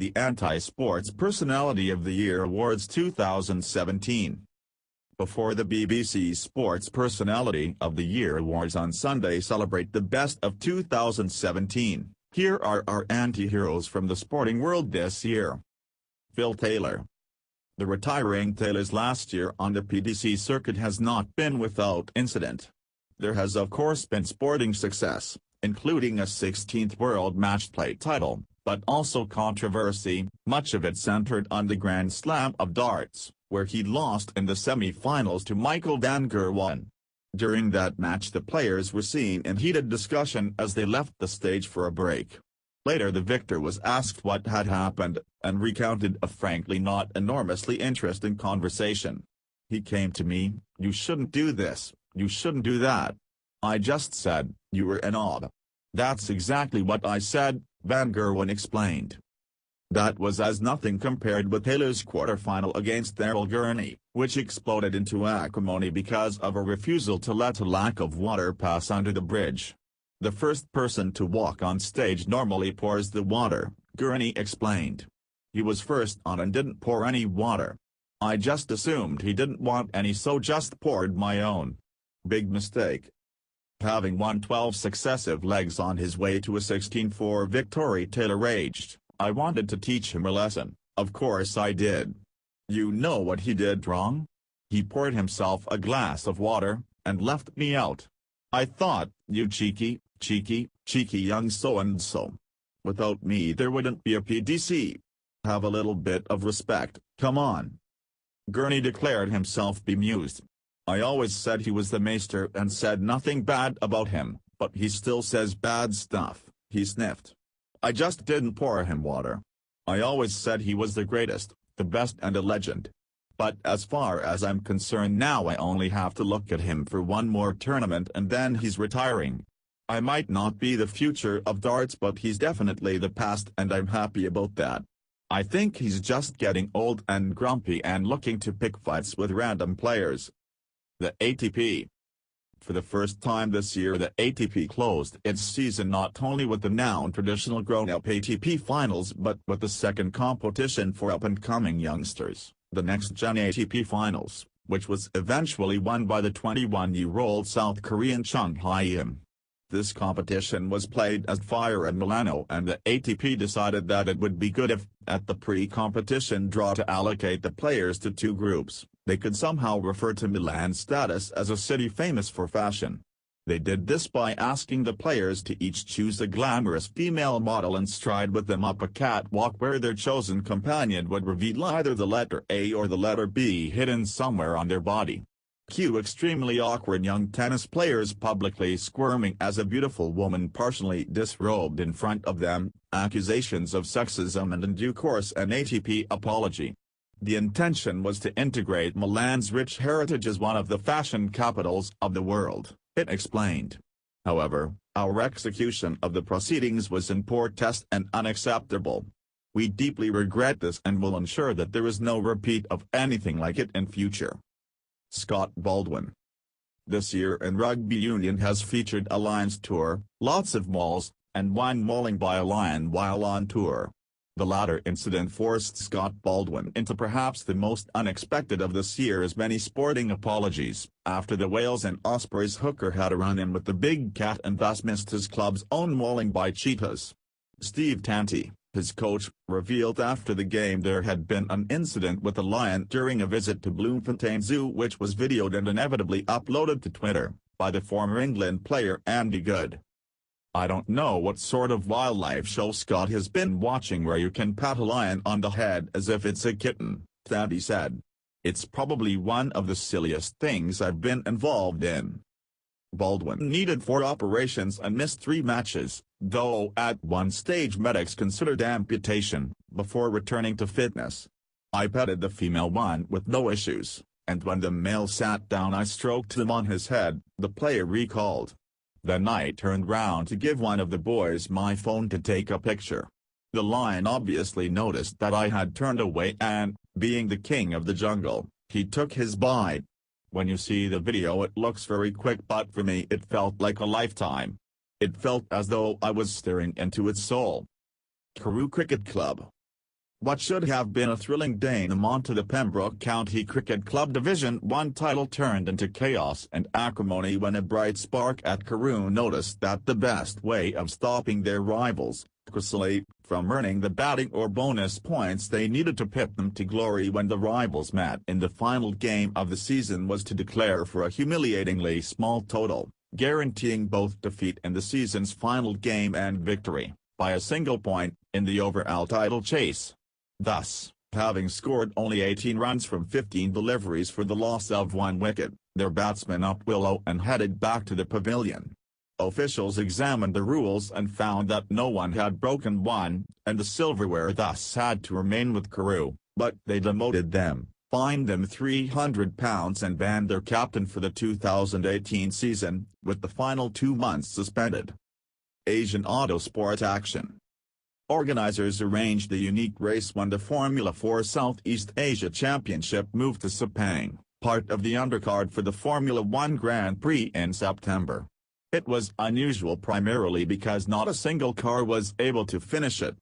the Anti-Sports Personality of the Year Awards 2017. Before the BBC Sports Personality of the Year Awards on Sunday celebrate the best of 2017, here are our anti-heroes from the sporting world this year. Phil Taylor. The retiring Taylor's last year on the PDC circuit has not been without incident. There has of course been sporting success, including a 16th World Matchplay title, but also controversy, much of it centered on the Grand Slam of darts, where he lost in the semi-finals to Michael van Gerwen. During that match the players were seen in heated discussion as they left the stage for a break. Later the victor was asked what had happened, and recounted a frankly not enormously interesting conversation. "He came to me, 'You shouldn't do this, you shouldn't do that.' I just said, 'You were an ob.' That's exactly what I said," Van Gerwen explained. That was as nothing compared with Taylor's quarterfinal against Gurney, which exploded into acrimony because of a refusal to let a lack of water pass under the bridge. "The first person to walk on stage normally pours the water," Gurney explained. "He was first on and didn't pour any water. I just assumed he didn't want any so just poured my own. Big mistake." Having won 12 successive legs on his way to a 16-4 victory, Taylor raged, "I wanted to teach him a lesson, of course I did. You know what he did wrong? He poured himself a glass of water, and left me out. I thought, you cheeky young so-and-so. Without me there wouldn't be a PDC. Have a little bit of respect, come on." Gurney declared himself bemused. "I always said he was the maester and said nothing bad about him, but he still says bad stuff," he sniffed. "I just didn't pour him water. I always said he was the greatest, the best and a legend. But as far as I'm concerned now I only have to look at him for one more tournament and then he's retiring. I might not be the future of darts but he's definitely the past and I'm happy about that. I think he's just getting old and grumpy and looking to pick fights with random players." The ATP. For the first time this year the ATP closed its season not only with the now traditional grown-up ATP finals but with the second competition for up-and-coming youngsters, the next-gen ATP finals, which was eventually won by the 21-year-old South Korean Chung Hyun. This competition was played at Fire in Milano and the ATP decided that it would be good if, at the pre-competition draw to allocate the players to two groups, they could somehow refer to Milan's status as a city famous for fashion. They did this by asking the players to each choose a glamorous female model and stride with them up a catwalk where their chosen companion would reveal either the letter A or the letter B hidden somewhere on their body. Cue extremely awkward young tennis players publicly squirming as a beautiful woman partially disrobed in front of them, accusations of sexism and in due course an ATP apology. The intention was to integrate Milan's rich heritage as one of the fashion capitals of the world, it explained. However, our execution of the proceedings was in poor taste and unacceptable. We deeply regret this and will ensure that there is no repeat of anything like it in future. Scott Baldwin. This year in rugby union has featured a Lions tour, lots of mauls, and one mauling by a Lion while on tour. The latter incident forced Scott Baldwin into perhaps the most unexpected of this year's many sporting apologies, after the Wales and Ospreys hooker had a run-in with the big cat and thus missed his club's own mauling by cheetahs. Steve Tanti, his coach, revealed after the game there had been an incident with a lion during a visit to Bloemfontein Zoo which was videoed and inevitably uploaded to Twitter, by the former England player Andy Goode. "I don't know what sort of wildlife show Scott has been watching where you can pat a lion on the head as if it's a kitten," Tanti said. "It's probably one of the silliest things I've been involved in." Baldwin needed 4 operations and missed 3 matches, though at one stage medics considered amputation, before returning to fitness. "I petted the female one with no issues, and when the male sat down I stroked him on his head," the player recalled. "Then I turned round to give one of the boys my phone to take a picture. The lion obviously noticed that I had turned away and, being the king of the jungle, he took his bite. When you see the video it looks very quick but for me it felt like a lifetime. It felt as though I was staring into its soul." Crewe Cricket Club. What should have been a thrilling denouement to the Pembroke County Cricket Club Division 1 title turned into chaos and acrimony when a bright spark at Carew noticed that the best way of stopping their rivals, from earning the batting or bonus points they needed to pip them to glory when the rivals met in the final game of the season, was to declare for a humiliatingly small total, guaranteeing both defeat in the season's final game and victory, by a single point, in the overall title chase. Thus, having scored only 18 runs from 15 deliveries for the loss of 1 wicket, their batsmen up willow and headed back to the pavilion. Officials examined the rules and found that no one had broken one, and the silverware thus had to remain with Carew, but they demoted them, fined them £300 and banned their captain for the 2018 season, with the final 2 months suspended. Asian Autosport action. Organizers arranged the unique race when the Formula 4 Southeast Asia Championship moved to Sepang, part of the undercard for the Formula 1 Grand Prix in September. It was unusual primarily because not a single car was able to finish it.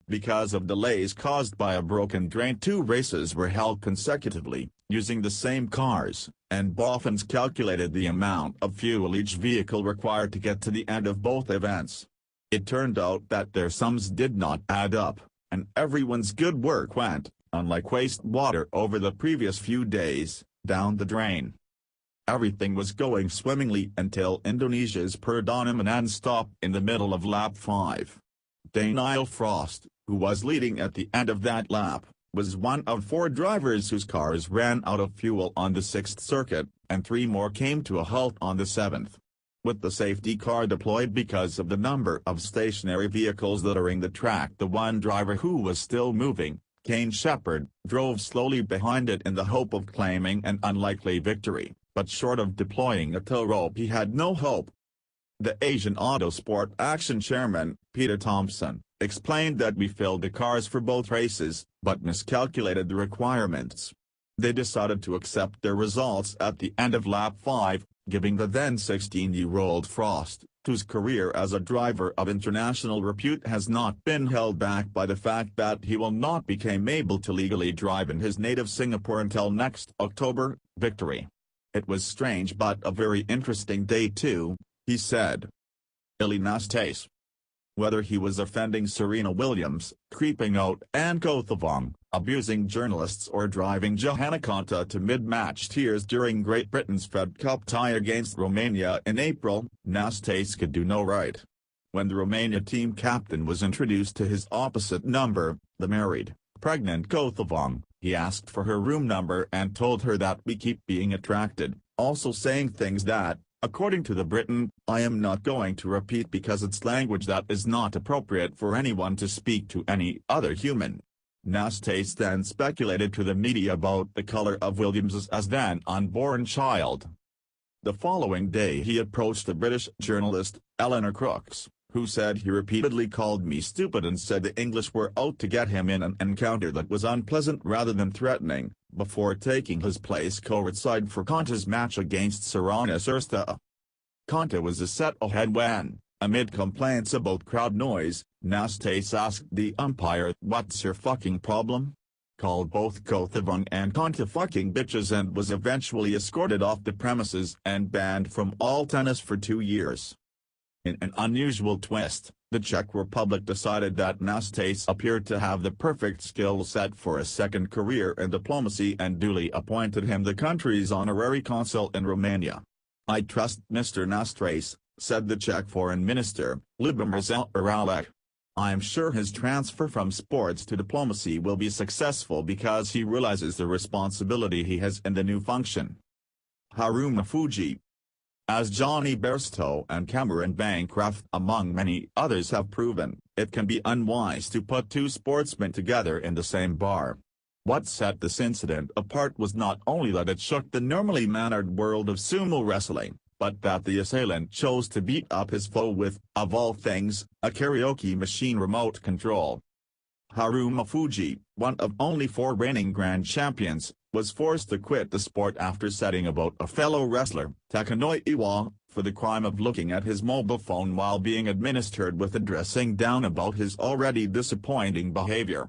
Because of delays caused by a broken drain, 2 races were held consecutively, using the same cars, and boffins calculated the amount of fuel each vehicle required to get to the end of both events. It turned out that their sums did not add up, and everyone's good work went, unlike wastewater over the previous few days, down the drain. Everything was going swimmingly until Indonesia's Perdana stopped in the middle of lap 5. Daniel Frost, who was leading at the end of that lap, was one of 4 drivers whose cars ran out of fuel on the 6th circuit, and 3 more came to a halt on the 7th. With the safety car deployed because of the number of stationary vehicles littering the track, the one driver who was still moving, Kane Shepherd, drove slowly behind it in the hope of claiming an unlikely victory, but short of deploying a tow rope he had no hope. The Asian Autosport Action chairman, Peter Thompson, explained that we filled the cars for both races, but miscalculated the requirements. They decided to accept their results at the end of lap 5, giving the then 16-year-old Frost, whose career as a driver of international repute has not been held back by the fact that he will not become able to legally drive in his native Singapore until next October, victory. It was strange but a very interesting day too, he said. Nastas. Whether he was offending Serena Williams, creeping out and Kothawang, abusing journalists or driving Johanna Konta to mid-match tears during Great Britain's Fed Cup tie against Romania in April, Nastas could do no right. When the Romania team captain was introduced to his opposite number, the married, pregnant Kothawang, he asked for her room number and told her that we keep being attracted, also saying things that, according to the Briton, I am not going to repeat because it's language that is not appropriate for anyone to speak to any other human. Nastas then speculated to the media about the color of Williams's as then unborn child. The following day he approached the British journalist, Eleanor Crooks, who said he repeatedly called me stupid and said the English were out to get him in an encounter that was unpleasant rather than threatening, before taking his place courtside for Konta's match against Sarana Sursta. Konta was a set ahead when, amid complaints about crowd noise, Nastas asked the umpire, "What's your fucking problem?" Called both Kothawang and Konta fucking bitches and was eventually escorted off the premises and banned from all tennis for 2 years. In an unusual twist, the Czech Republic decided that Nastas appeared to have the perfect skill set for a second career in diplomacy and duly appointed him the country's honorary consul in Romania. "I trust Mr. Nastas," said the Czech Foreign Minister, Lubomir Zaoralek. "I am sure his transfer from sports to diplomacy will be successful because he realizes the responsibility he has in the new function." Haruma Fuji. As Johnny Bairstow and Cameron Bancroft among many others have proven, it can be unwise to put 2 sportsmen together in the same bar. What set this incident apart was not only that it shook the normally mannered world of sumo wrestling, but that the assailant chose to beat up his foe with, of all things, a karaoke machine remote control. Haruma Fuji, one of only 4 reigning grand champions, was forced to quit the sport after setting about a fellow wrestler, Takanori Iwa, for the crime of looking at his mobile phone while being administered with a dressing down about his already disappointing behavior.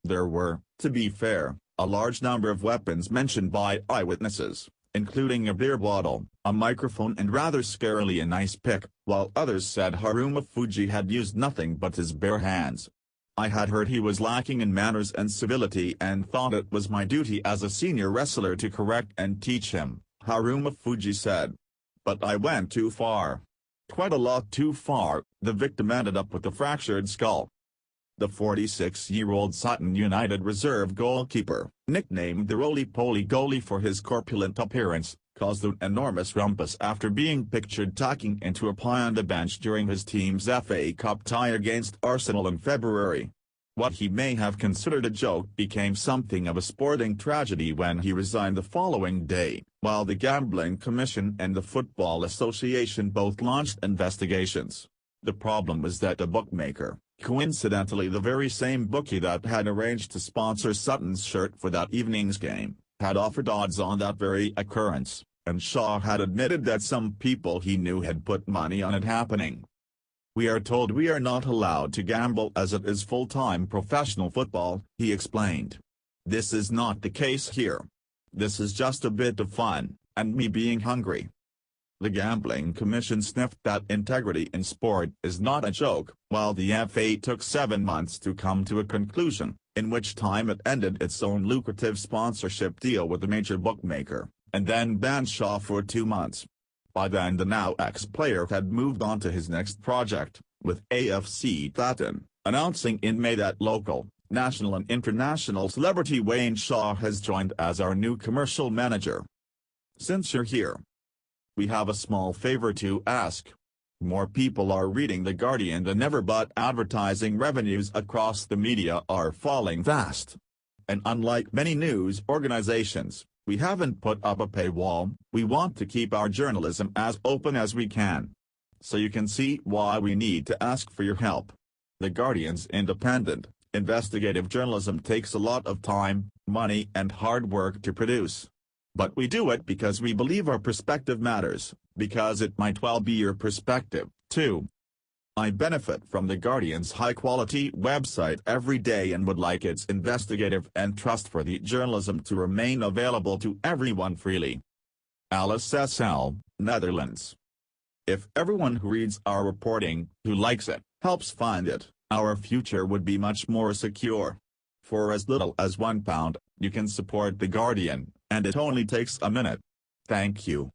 There were, to be fair, a large number of weapons mentioned by eyewitnesses, including a beer bottle, a microphone and rather scarily an ice pick, while others said Harumafuji had used nothing but his bare hands. I had heard he was lacking in manners and civility and thought it was my duty as a senior wrestler to correct and teach him, Harumafuji said. But I went too far. Quite a lot too far. The victim ended up with a fractured skull. The 46-year-old Sutton United reserve goalkeeper, nicknamed the roly-poly goalie for his corpulent appearance, caused an enormous rumpus after being pictured tucking into a pie on the bench during his team's FA Cup tie against Arsenal in February. What he may have considered a joke became something of a sporting tragedy when he resigned the following day, while the Gambling Commission and the Football Association both launched investigations. The problem was that a bookmaker, coincidentally the very same bookie that had arranged to sponsor Sutton's shirt for that evening's game, had offered odds on that very occurrence, and Shaw had admitted that some people he knew had put money on it happening. "We are told we are not allowed to gamble as it is full-time professional football," he explained. "This is not the case here. This is just a bit of fun, and me being hungry." The Gambling Commission sniffed that integrity in sport is not a joke, while the FA took 7 months to come to a conclusion, in which time it ended its own lucrative sponsorship deal with a major bookmaker, and then banned Shaw for 2 months. By then the now ex-player had moved on to his next project, with AFC Thaton, announcing in May that local, national and international celebrity Wayne Shaw has joined as our new commercial manager. Since you're here, we have a small favor to ask. More people are reading The Guardian than ever, but advertising revenues across the media are falling fast. And unlike many news organizations, we haven't put up a paywall. We want to keep our journalism as open as we can. So you can see why we need to ask for your help. The Guardian's independent, investigative journalism takes a lot of time, money and hard work to produce. But we do it because we believe our perspective matters, because it might well be your perspective, too. I benefit from The Guardian's high-quality website every day and would like its investigative and trustworthy journalism to remain available to everyone freely. Alice S.L., Netherlands. If everyone who reads our reporting, who likes it, helps fund it, our future would be much more secure. For as little as £1, you can support The Guardian, and it only takes a minute. Thank you.